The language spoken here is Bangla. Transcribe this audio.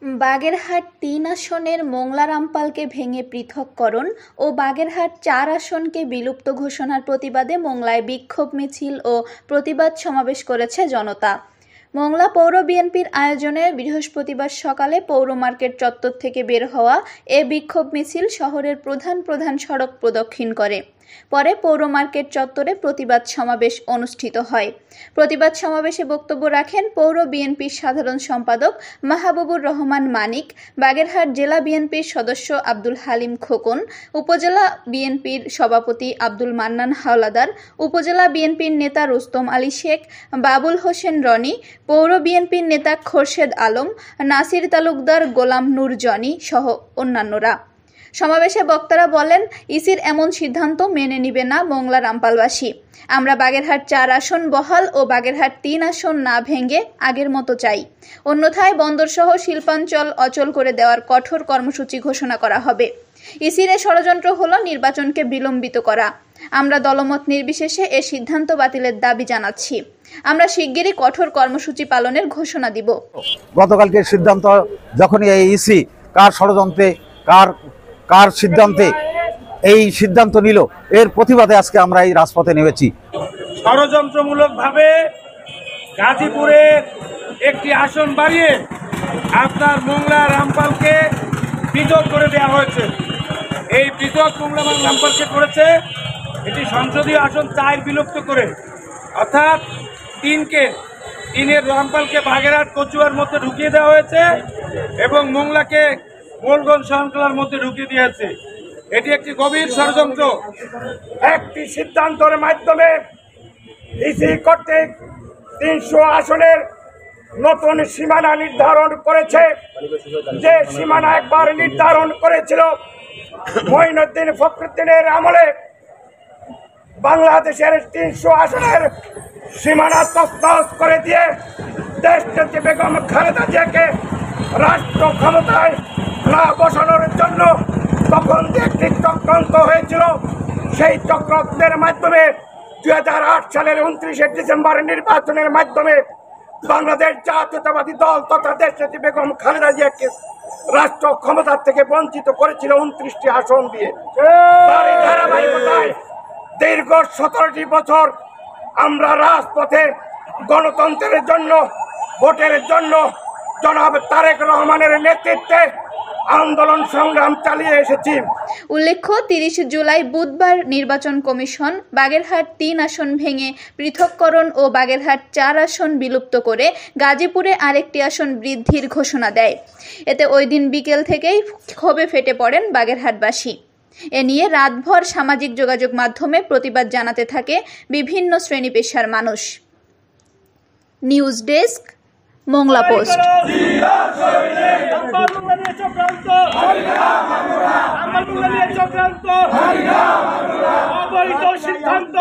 বাগেরহাট-৩ আসনের মোংলা রামপালকে ভেঙে পৃথককরণ ও বাগেরহাট-৪ আসনকে বিলুপ্ত ঘোষণার প্রতিবাদে মোংলায় বিক্ষোভ মিছিল ও প্রতিবাদ সমাবেশ করেছে জনতা। মোংলা পৌর বিএনপির আয়োজনে বৃহস্পতিবার সকালে পৌর মার্কেট চত্বর থেকে বের হওয়া এ বিক্ষোভ মিছিল শহরের প্রধান সড়ক প্রদক্ষিণ করে। পরে পৌর মার্কেট চত্বরে প্রতিবাদ সমাবেশ অনুষ্ঠিত হয়। প্রতিবাদ সমাবেশে বক্তব্য রাখেন পৌর বিএনপির সাধারণ সম্পাদক মাহবুবুর রহমান মানিক, বাগেরহাট জেলা বিএনপির সদস্য আব্দুল হালিম খোকন, উপজেলা বিএনপির সভাপতি আব্দুল মান্নান হাওলাদার, উপজেলা বিএনপির নেতা রুস্তম আলী শেখ, বাবুল হোসেন রনি, পৌর বিএনপির নেতা খোরশেদ আলম, নাসির তালুকদার, গোলাম নূর জনি সহ অন্যান্যরা। সমাবেশে বক্তারা বলেন, ইসির এমন সিদ্ধান্ত মেনে নিবে না মোংলা রামপালবাসী। আমরা বাগেরহাট-৪ আসন বহাল ও বাগেরহাট-৩ আসন না ভেঙে আগের মতো চাই। অন্যথায় বন্দরসহ শিল্পাঞ্চল অচল করে দেওয়ার কঠোর কর্মসূচি ঘোষণা করা হবে। ইসির ষড়যন্ত্র হলো নির্বাচনকে বিলম্বিত করা। আমরা দলমত নির্বিশেষে এ সিদ্ধান্ত বাতিলের দাবি জানাচ্ছি। আমরা শিগগিরই কঠোর কর্মসূচি পালনের ঘোষণা দিব। গতকালকের সিদ্ধান্ত যখনই এই ইসি কার ষড়যন্ত্রে কার সিদ্ধান্তে এই সিদ্ধান্ত নিল, এর প্রতিবাদে আজকে আমরা এই রাজপথে নেমেছি। ষড়যন্ত্রমূলকভাবে গাজীপুরে একটি আসন বাড়িয়ে আপনার মোংলা রামপালকে পৃথক করে দেওয়া হয়েছে। এই পৃথক মোংলা রামপালকে করেছে এটি সংসদীয় আসন ৪ বিলুপ্ত করে, অর্থাৎ 3-এর রামপালকে বাগেরহাট কচুয়ার মধ্যে ঢুকিয়ে দেওয়া হয়েছে এবং মোংলাকে মোলগঞ্জ শহরতলার মধ্যে ঢুকিয়ে দিয়েছে। এটি একটি গভীর ষড়যন্ত্র। একটি সিদ্ধান্তের মাধ্যমে ইসি কর্তৃক ৩০০ আসনের নতুন সীমানা নির্ধারণ করেছে। যে সীমানা একবার নির্ধারণ করেছিল মঈনুদ্দিন ফখরুদ্দিনের আমলে, বাংলাদেশের ৩০০ আসনের সীমানা তছনছ করে দিয়ে দেশনেত্রী বেগম খালেদা জিয়াকে রাষ্ট্র ক্ষমতায় না বসানোর জন্য তখন যে একটি চক্রান্ত হয়েছিল, সেই চক্রান্তের মাধ্যমে 2008 সালের 29শে ডিসেম্বর নির্বাচনের মাধ্যমে বাংলাদেশ জাতীয়তাবাদী দল তথা দেশনেত্রী বেগম খালেদা জিয়াকে রাষ্ট্র ক্ষমতার থেকে বঞ্চিত করেছিল 29টি আসন দিয়ে। তারই ধারাবাহিকতায় দীর্ঘ 17টি বছর আমরা রাজপথে গণতন্ত্রের জন্য, ভোটের জন্য জনাব তারেক রহমানের নেতৃত্বে আন্দোলন সংগ্রাম চালিয়ে এসেছি। উল্লেখ্য, 30 জুলাই বুধবার নির্বাচন কমিশন বাগেরহাট-3 আসন ভেঙে পৃথককরণ ও বাগেরহাট-4 আসন বিলুপ্ত করে গাজীপুরে আরেকটি আসন বৃদ্ধির ঘোষণা দেয়। এতে ওই দিন বিকেল থেকেই ক্ষোভে ফেটে পড়েন বাগেরহাটবাসী। এ নিয়ে রাতভর সামাজিক যোগাযোগ মাধ্যমে প্রতিবাদ জানাতে থাকে বিভিন্ন শ্রেণী পেশার মানুষ। News desk, Mongla post. সিদ্ধান্ত